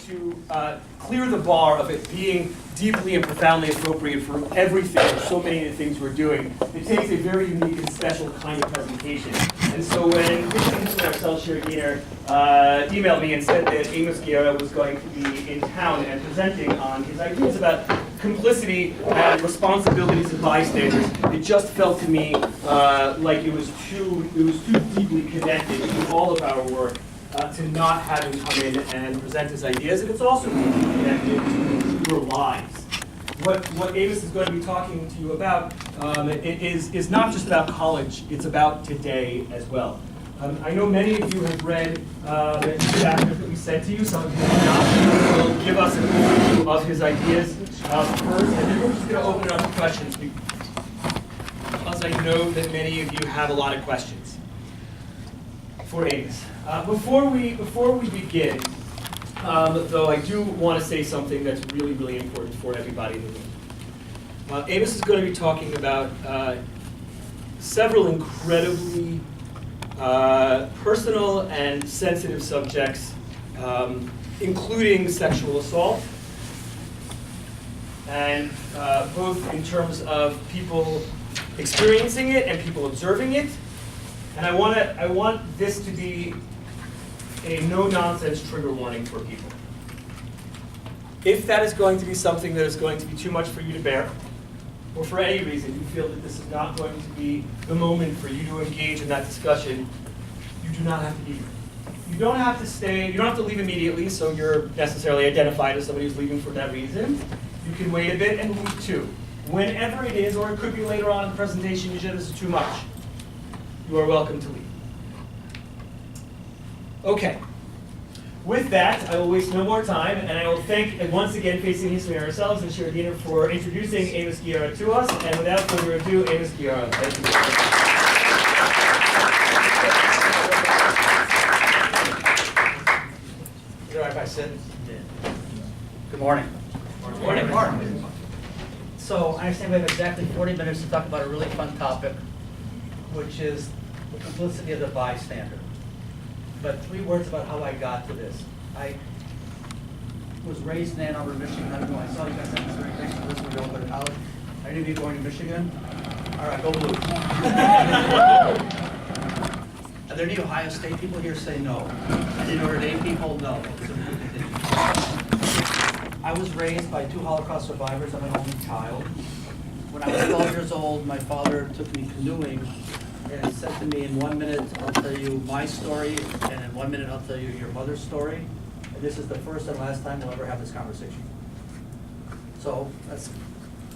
to clear the bar of it being deeply and profoundly appropriate for everything, or so many of the things we're doing, it takes a very unique and special kind of presentation. And so when our cell-share Gainer emailed me and said that Amos Guiora was going to be in town and presenting on his ideas about complicity and responsibilities of bystanders, it just felt to me like it was too deeply connected to all of our work to not have him come in and present his ideas, and it's also deeply connected to your lives. What Amos is going to be talking to you about is not just about college, it's about today as well. I know many of you have read the chapters that we sent to you. Some of you have not. Will give us an overview of his ideas first, and then we're just going to open it up to questions, because I know that many of you have a lot of questions for Amos. Before we begin, though, I do want to say something that's really, really important for everybody in the room. Amos is going to be talking about several incredibly personal and sensitive subjects, including sexual assault, and both in terms of people experiencing it and people observing it. And I want this to be a no-nonsense trigger warning for people. If that is going to be something that is going to be too much for you to bear, or for any reason you feel that this is not going to be the moment for you to engage in that discussion, you do not have to be here. You don't have to stay, you don't have to leave immediately, so you're necessarily identified as somebody who's leaving for that reason. You can wait a bit and leave too. Whenever it is, or it could be later on in the presentation, you said this is too much, you are welcome to leave. Okay. With that, I will waste no more time, and I will thank, once again, facing this way ourselves, and Shira Diener for introducing Amos Guiora to us. And without further ado, Amos Guiora. Thank you. Is it all right if I sit? Good morning. Good morning. Good morning. So I understand we have exactly 40 minutes to talk about a really fun topic, which is the complicity of the bystander. But 3 words about how I got to this. I was raised in Ann Arbor, Michigan. I don't know, I saw you guys have Missouri. Thanks for listening. We all go to college. Are any of you going to Michigan? All right, go blue. Are there any Ohio State people here? Say no. Any Notre Dame people? No. I was raised by 2 Holocaust survivors. I'm an only child. When I was 12 years old, my father took me canoeing and said to me, in 1 minute, I'll tell you my story, and in 1 minute, I'll tell you your mother's story. And this is the first and last time we'll ever have this conversation. So that's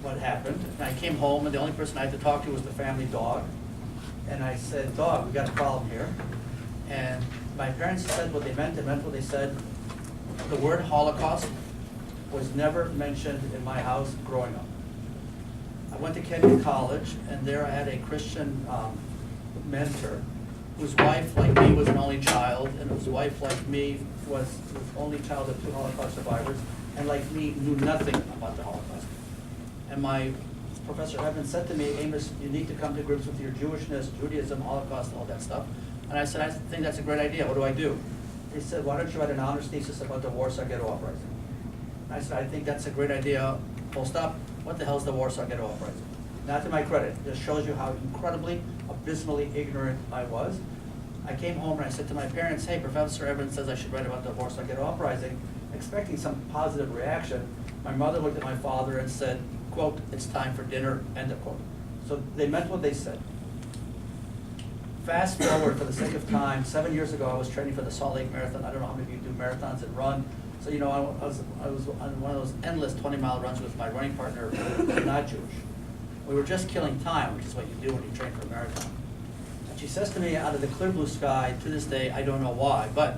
what happened. And I came home, and the only person I had to talk to was the family dog. And I said, dog, we got a problem here. And my parents said what they meant. They meant what they said. The word Holocaust was never mentioned in my house growing up. I went to Kenyon College, and there I had a Christian mentor whose wife, like me, was an only child, and whose wife, like me, was the only child of 2 Holocaust survivors, and like me, knew nothing about the Holocaust. And my Professor Evans said to me, Amos, you need to come to grips with your Jewishness, Judaism, Holocaust, all that stuff. And I said, I think that's a great idea. What do I do? He said, why don't you write an honors thesis about the Warsaw Ghetto Uprising? And I said, I think that's a great idea. Full stop. What the hell is the Warsaw Ghetto Uprising? Not to my credit. It just shows you how incredibly, abysmally ignorant I was. I came home and I said to my parents, hey, Professor Evans says I should write about the Warsaw Ghetto Uprising, expecting some positive reaction. My mother looked at my father and said, quote, it's time for dinner, end of quote. So they meant what they said. Fast forward, for the sake of time, 7 years ago I was training for the Salt Lake Marathon. I don't know how many of you do marathons and run. So, you know, I was on one of those endless 20-mile runs with my running partner, not Jewish. We were just killing time, which is what you do when you train for a marathon. And she says to me out of the clear blue sky, to this day, I don't know why, but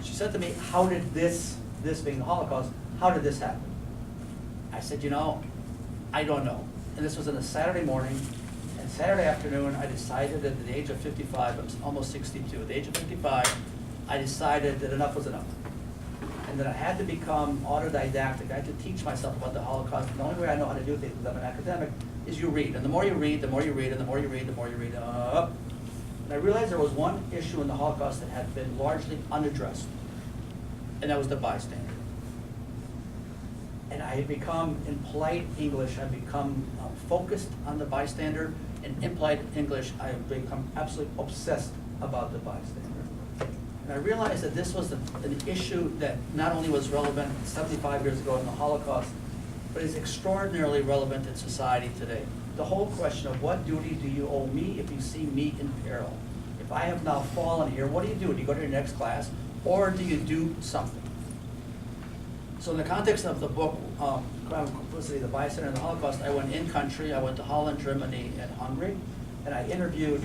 she said to me, how did this being the Holocaust, how did this happen? I said, you know, I don't know. And this was on a Saturday morning, and Saturday afternoon, I decided that at the age of 55, I'm almost 62, at the age of 55, I decided that enough was enough. And that I had to become autodidactic. I had to teach myself about the Holocaust. And the only way I know how to do things, because I'm an academic, is you read. And the more you read, the more you read, and the more you read, the more you read. And I realized there was one issue in the Holocaust that had been largely unaddressed, and that was the bystander. And I have become, in polite English, I've become focused on the bystander, and in polite English, I have become absolutely obsessed about the bystander. And I realized that this was an issue that not only was relevant 75 years ago in the Holocaust, but is extraordinarily relevant in society today. The whole question of what duty do you owe me if you see me in peril? If I have now fallen here, what do you do? Do you go to your next class, or do you do something? So in the context of the book, Crime and Complicity, the Bystander in the Holocaust, I went in country, I went to Holland, Germany, and Hungary, and I interviewed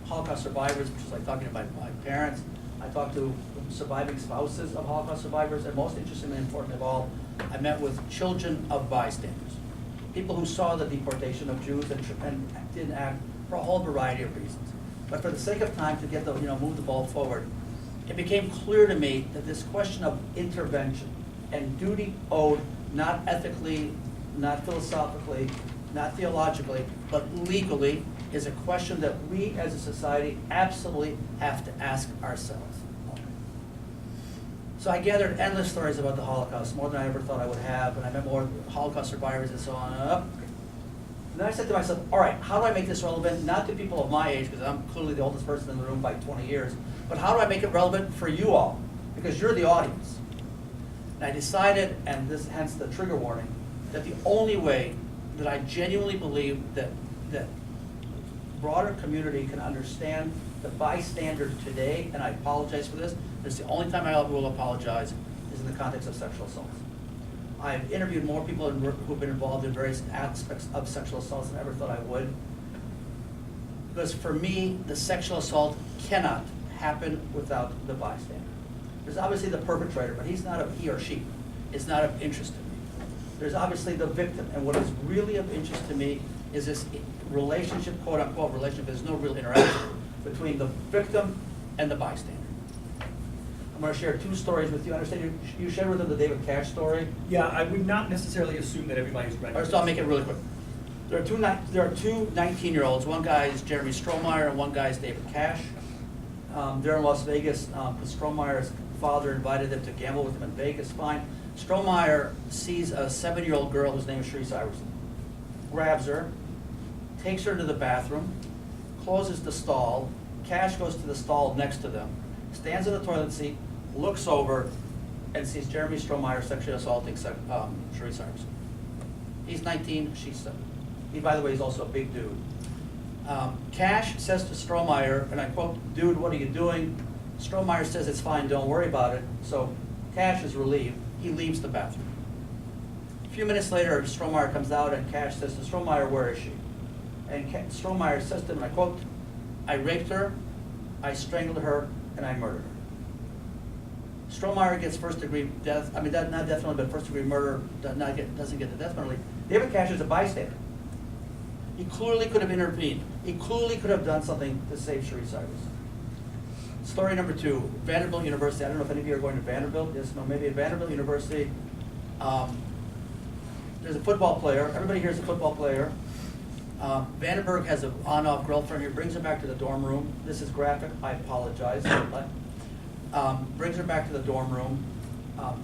Holocaust survivors, which is like talking to my parents. I talked to surviving spouses of Holocaust survivors, and most interestingly and important of all, I met with children of bystanders, people who saw the deportation of Jews and didn't act for a whole variety of reasons. But for the sake of time, to get the, move the ball forward, it became clear to me that this question of intervention and duty owed, not ethically, not philosophically, not theologically, but legally, is a question that we as a society absolutely have to ask ourselves. So I gathered endless stories about the Holocaust, more than I ever thought I would have, and I met more Holocaust survivors and so on. And then I said to myself, all right, how do I make this relevant, not to people of my age, because I'm clearly the oldest person in the room by 20 years, but how do I make it relevant for you all? Because you're the audience. And I decided, and this hence the trigger warning, that the only way that I genuinely believe that broader community can understand the bystander today, and I apologize for this, it's the only time I will apologize, is in the context of sexual assaults. I've interviewed more people who've been involved in various aspects of sexual assaults than I ever thought I would. Because for me, the sexual assault cannot happen without the bystander. There's obviously the perpetrator, but he's not of he or she. It's not of interest to me. There's obviously the victim, and what is really of interest to me is this relationship, quote unquote relationship, there's no real interaction between the victim and the bystander. I'm going to share two stories with you. I understand you shared with them the David Cash story. Yeah, I would not necessarily assume that everybody's read All right, so I'll make it really quick. There are two 19-year-olds. One guy is Jeremy Strohmeyer, and one guy is David Cash. They're in Las Vegas. Strohmeyer's father invited them to gamble with him in Vegas. Fine. Strohmeyer sees a 7-year-old girl whose name is Cherise Iverson, grabs her, takes her to the bathroom, closes the stall. Cash goes to the stall next to them, stands in the toilet seat, looks over, and sees Jeremy Strohmeyer sexually assaulting Cherise Iverson. He's 19, she's 7. He, by the way, is also a big dude. Cash says to Strohmeyer, and I quote, "Dude, what are you doing?" Strohmeyer says, "It's fine, don't worry about it." So Cash is relieved. He leaves the bathroom. A few minutes later, Strohmeyer comes out, and Cash says to Strohmeyer, "Where is she?" And Strohmeyer says to him, and I quote, "I raped her, I strangled her, and I murdered her." Strohmeyer gets first-degree death, not death penalty, but first-degree murder, doesn't get the death penalty. David Cash is a bystander. He clearly could have intervened. He clearly could have done something to save Cherise Iverson. Story number 2, Vanderbilt University. I don't know if any of you are going to Vanderbilt. Yes, no, maybe at Vanderbilt University. There's a football player. Everybody here is a football player. Vandenberg has an on-off girlfriend here, brings her back to the dorm room. This is graphic, I apologize. Brings her back to the dorm room,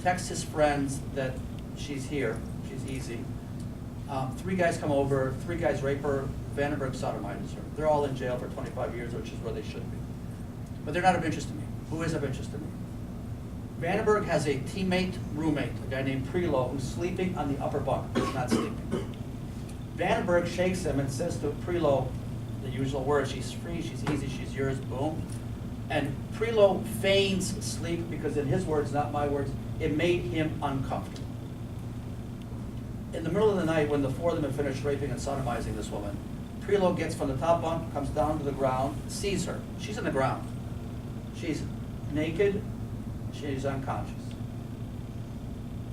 texts his friends that she's here, she's easy. 3 guys come over, 3 guys rape her, Vandenberg sodomizes her. They're all in jail for 25 years, which is where they should be. But they're not of interest to me. Who is of interest to me? Vandenberg has a teammate, roommate, a guy named Prelo, who's sleeping on the upper bunk. He's not sleeping. Vandenberg shakes him and says to Prelo the usual words, "She's free, she's easy, she's yours," boom. And Prelo feigns sleep because, in his words, not my words, it made him uncomfortable. In the middle of the night, when the 4 of them had finished raping and sodomizing this woman, Prelo gets from the top bunk, comes down to the ground, sees her. She's on the ground. She's naked. She's unconscious.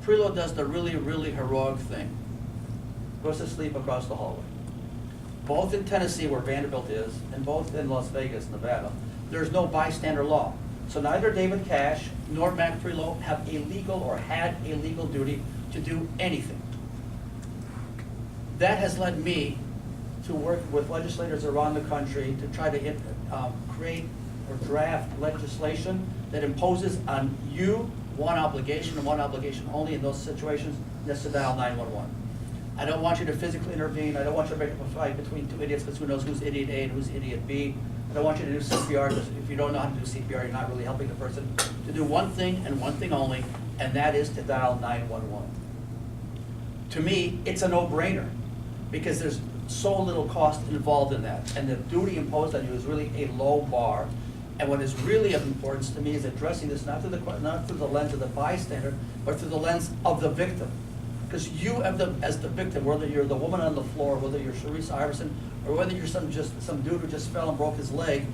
Prelo does the really, really heroic thing. Goes to sleep across the hallway. Both in Tennessee, where Vanderbilt is, and both in Las Vegas, Nevada, there's no bystander law. So neither David Cash nor Mac Prelo have a legal or had a legal duty to do anything. That has led me to work with legislators around the country to try to create or draft legislation that imposes on you, one obligation and one obligation only in those situations, and that's to dial 911. I don't want you to physically intervene. I don't want you to break up a fight between two idiots, because who knows who's idiot A and who's idiot B. I don't want you to do CPR, because if you don't know how to do CPR, you're not really helping the person. To do one thing and one thing only, and that is to dial 911. To me, it's a no-brainer, because there's so little cost involved in that, and the duty imposed on you is really a low bar. And what is really of importance to me is addressing this not through the lens of the bystander, but through the lens of the victim. Because you, as the victim, whether you're the woman on the floor, whether you're Sharice Iverson, or whether you're some dude who just fell and broke his leg,